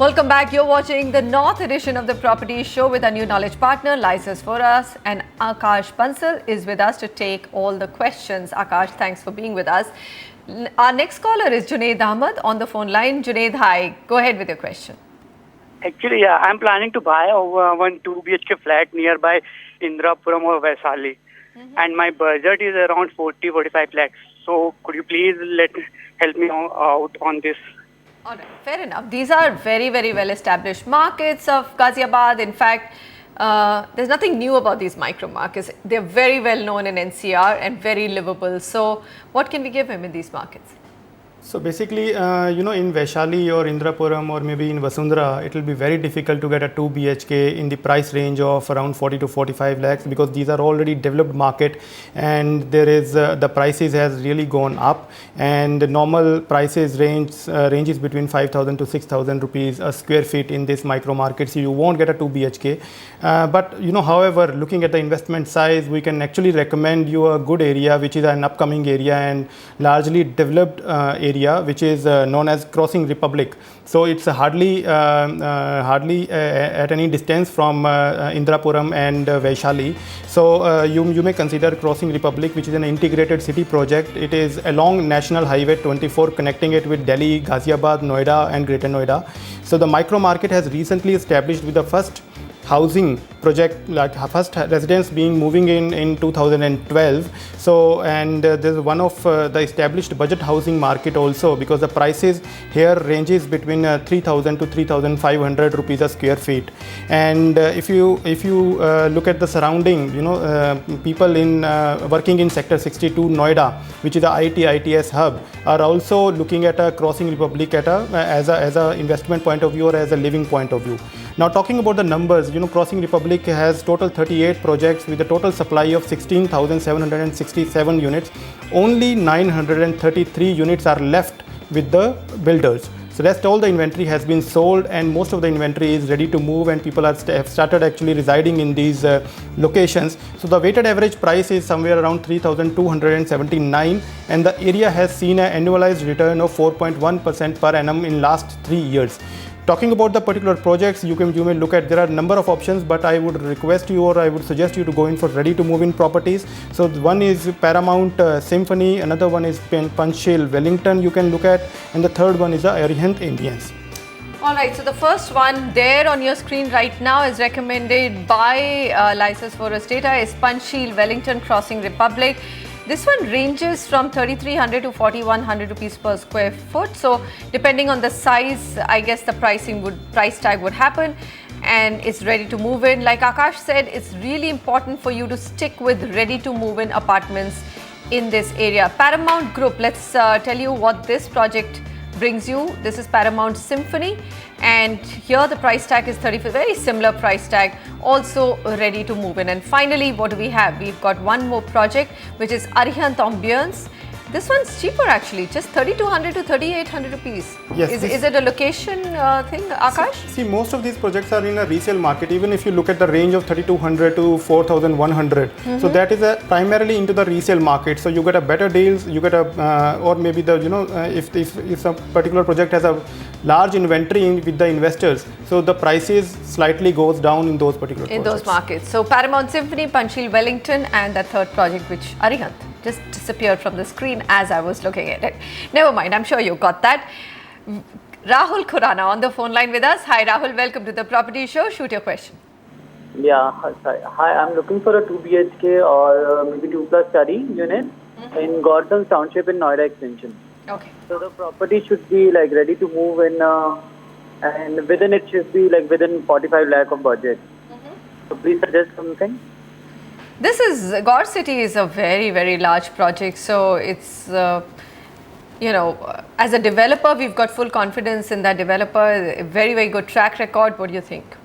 Welcome back. You're watching the North edition of the Property Show with our new knowledge partner, License for Us, and Akash Bansal is with us to take all the questions. Akash, thanks for being with us. Our next caller is Junaid Ahmed on the phone line. Junaid, hi. Go ahead with your question. Actually, yeah, I'm planning to buy one 2 BHK flat nearby Indrapuram or Vaishali. And my budget is around 40-45 lakhs. So could you please help me out on this? All right, fair enough. These are very, very well established markets of Ghaziabad. In fact, there's nothing new about these micro markets. They're very well known in NCR and very livable. So what can we give him in these markets? So basically, in Vaishali or Indrapuram or maybe in Vasundhara, it will be very difficult to get a 2 BHK in the price range of around 40 to 45 lakhs because these are already developed market and there is the prices has really gone up and the normal prices ranges between 5,000 to 6,000 rupees a square feet in this micro market. So you won't get a 2 BHK. But however, looking at the investment size, we can actually recommend you a good area which is an upcoming area and largely developed area which is known as Crossing Republic. So it's hardly at any distance from Indrapuram and Vaishali. So you may consider Crossing Republic, which is an integrated city project. It is along National Highway 24 connecting it with Delhi, Ghaziabad, Noida and Greater Noida. So the micro market has recently established with the first housing project, like first residents moving in 2012. So and there's one of the established budget housing market also because the prices here ranges between 3,000 to 3,500 rupees a square feet. And if you look at the surrounding, people in working in sector 62 Noida, which is the ITS hub, are also looking at a Crossing Republic as a investment point of view or as a living point of view. Now talking about the numbers, Crossing Republic has total 38 projects with a total supply of 16,767 units. Only 933 units are left with the builders. So rest all the inventory has been sold and most of the inventory is ready to move and people have started actually residing in these locations. So the weighted average price is somewhere around 3,279 and the area has seen an annualized return of 4.1% per annum in last 3 years. Talking about the particular projects, you may look at, there are a number of options, but I would request you or I would suggest you to go in for ready to move in properties. So one is Paramount Symphony, another one is Panchsheel Wellington you can look at, and the third one is the Arihant Indians. All right, so the first one there on your screen right now is recommended by License for Us Data is Panchsheel Wellington Crossing Republic. This one ranges from 3,300 to 4,100 rupees per square foot. So depending on the size, I guess the price tag would happen and it's ready to move in. Like Akash said, it's really important for you to stick with ready to move in apartments in this area. Paramount Group, let's tell you what this project brings you. This is Paramount Symphony and here the price tag is 30, very similar price tag, also ready to move in. And finally, what do we have? We've got one more project which is Arihant Ambience. This one's cheaper actually, just 3,200 to 3,800 rupees. Yes. Is it a location thing, Akash? See, most of these projects are in a resale market. Even if you look at the range of 3,200 to 4,100, so that is primarily into the resale market. So you get a better deals. You get a or maybe the if a particular project has a large inventory with the investors, so the prices slightly goes down in those particular those markets. So Paramount Symphony, Panchsheel Wellington, and the third project which Arihant just disappeared from the screen as I was looking at it. Never mind, I'm sure you got that. Rahul Khurana on the phone line with us. Hi Rahul, welcome to the Property Show. Shoot your question. Yeah, hi. I'm looking for a 2 BHK or maybe 2+ study unit in Gordon Township in Noida Extension. Okay. So the property should be like ready to move in and within it should be like within 45 lakh of budget. So please suggest something. This is, Gaur City is a very, very large project. So it's, as a developer, we've got full confidence in that developer, a very, very good track record. What do you think?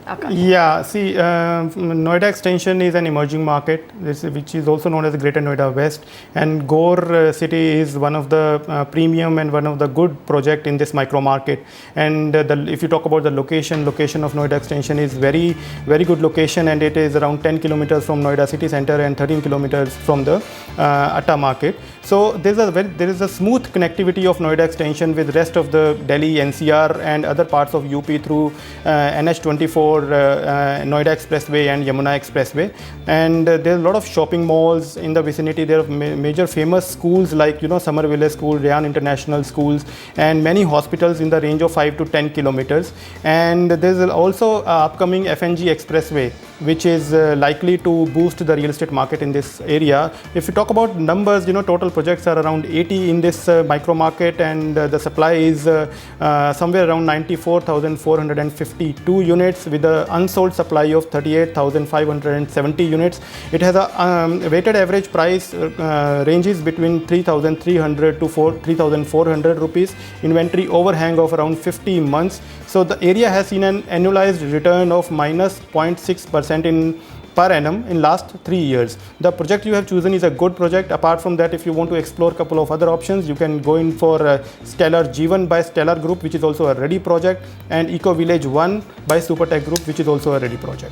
Akash? Yeah, see, Noida Extension is an emerging market, which is also known as Greater Noida West, and Gaur City is one of the premium and one of the good project in this micro market. And if you talk about the location of Noida Extension is very, very good location, and it is around 10 kilometers from Noida city center and 13 kilometers from the Atta market. So there is a smooth connectivity of Noida extension with rest of the Delhi NCR and other parts of UP through NH24, Noida Expressway and Yamuna Expressway. And there's a lot of shopping malls in the vicinity. There are major famous schools like Somerville School, Rayan International Schools, and many hospitals in the range of 5 to 10 kilometers. And there's also upcoming FNG Expressway, which is likely to boost the real estate market in this area. If you talk about numbers, total projects are around 80 in this micro market, and the supply is somewhere around 94,452 units with an unsold supply of 38,570 units. It has a weighted average price ranges between 3,300 to 3,400 rupees. Inventory overhang of around 50 months. So the area has seen an annualized return of minus 0.6% per annum in last 3 years. The project you have chosen is a good project. Apart from that, if you want to explore a couple of other options, you can go in for Stellar G1 by Stellar Group, which is also a ready project, and Eco Village 1 by Supertech Group, which is also a ready project.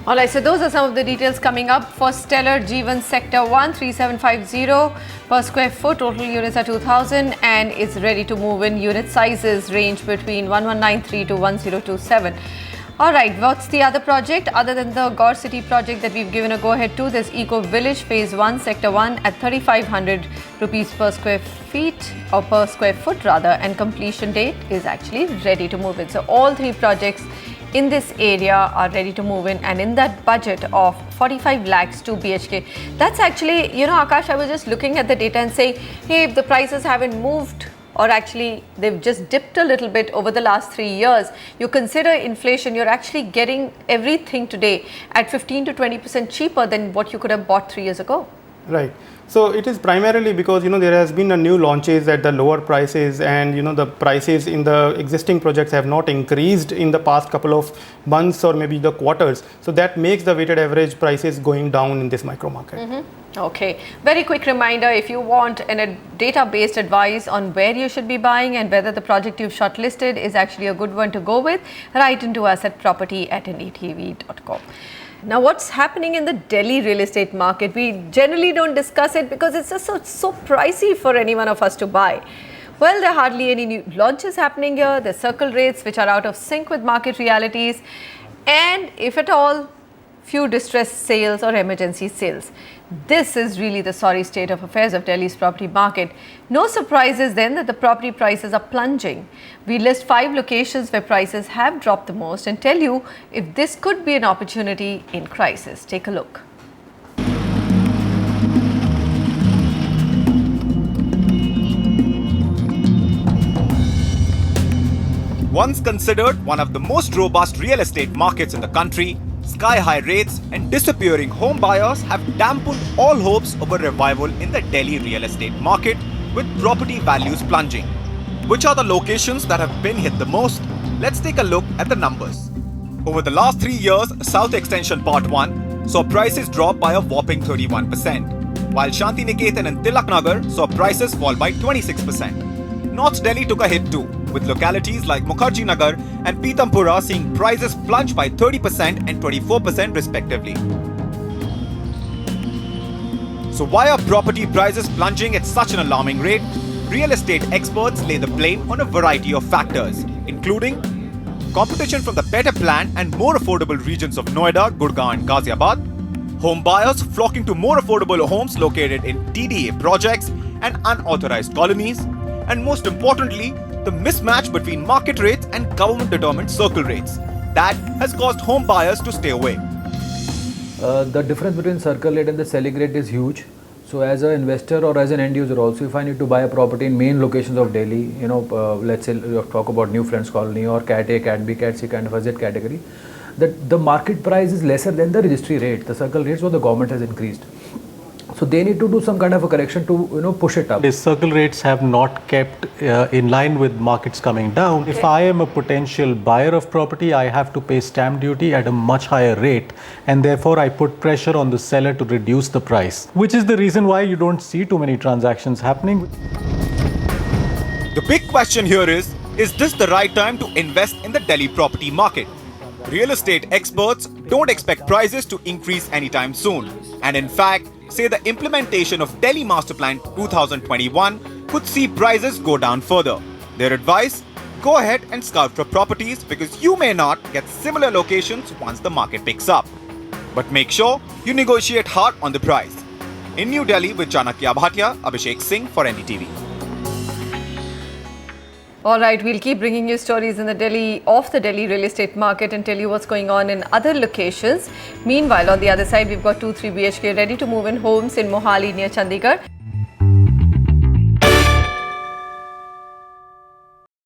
Alright, so those are some of the details coming up for Stellar G1 Sector 1, 3750 per square foot, total units are 2000, and it's ready to move in. Unit sizes range between 1193 to 1027. Alright, what's the other project other than the Gaur City project that we've given a go ahead to? There's Eco Village Phase 1 Sector 1 at 3500 rupees per square feet, or per square foot rather, and completion date is actually ready to move in. So all three projects in this area are ready to move in, and in that budget of 45 lakhs to BHK. That's actually, Akash, I was just looking at the data and saying, hey, if the prices haven't moved, or actually they've just dipped a little bit over the last 3 years, you consider inflation, you're actually getting everything today at 15 to 20% cheaper than what you could have bought 3 years ago. Right. So it is primarily because there has been a new launches at the lower prices, and the prices in the existing projects have not increased in the past couple of months or maybe the quarters. So that makes the weighted average prices going down in this micro market. Okay, very quick reminder, if you want a data-based advice on where you should be buying and whether the project you've shortlisted is actually a good one to go with, write into us at property@ndtv.com. Now, what's happening in the Delhi real estate market? We generally don't discuss it because it's just so pricey for any one of us to buy. Well, there are hardly any new launches happening here. There's circle rates which are out of sync with market realities, and if at all, few distressed sales or emergency sales. This is really the sorry state of affairs of Delhi's property market. No surprises then that the property prices are plunging. We list 5 locations where prices have dropped the most and tell you if this could be an opportunity in crisis. Take a look. Once considered one of the most robust real estate markets in the country, sky-high rates and disappearing home buyers have dampened all hopes of a revival in the Delhi real estate market, with property values plunging. Which are the locations that have been hit the most? Let's take a look at the numbers. Over the last 3 years, South Extension Part 1 saw prices drop by a whopping 31%, while Shantiniketan and Tilaknagar saw prices fall by 26%. North Delhi took a hit too, with localities like Mukherjee Nagar and Pitampura seeing prices plunge by 30% and 24% respectively. So why are property prices plunging at such an alarming rate? Real estate experts lay the blame on a variety of factors, including competition from the better planned and more affordable regions of Noida, Gurgaon and Ghaziabad, home buyers flocking to more affordable homes located in TDA projects and unauthorized colonies, and most importantly, the mismatch between market rates and government-determined circle rates. That has caused home buyers to stay away. The difference between circle rate and the selling rate is huge. So as an investor or as an end user also, if I need to buy a property in main locations of Delhi, let's say talk about New Friends Colony or Cat A, Cat B, Cat C kind of a Z category, the market price is lesser than the registry rate, the circle rates what the government has increased. So they need to do some kind of a correction to push it up. The circle rates have not kept in line with markets coming down. Okay. If I am a potential buyer of property, I have to pay stamp duty at a much higher rate, and therefore I put pressure on the seller to reduce the price, which is the reason why you don't see too many transactions happening. The big question here is this the right time to invest in the Delhi property market? Real estate experts don't expect prices to increase anytime soon, and in fact, say the implementation of Delhi Master Plan 2021 could see prices go down further. Their advice? Go ahead and scout for properties because you may not get similar locations once the market picks up. But make sure you negotiate hard on the price. In New Delhi with Chanakya Bhatia, Abhishek Singh for NDTV. All right, we'll keep bringing you stories in the Delhi real estate market and tell you what's going on in other locations. Meanwhile, on the other side, we've got 2-3 BHK ready to move in homes in Mohali near Chandigarh.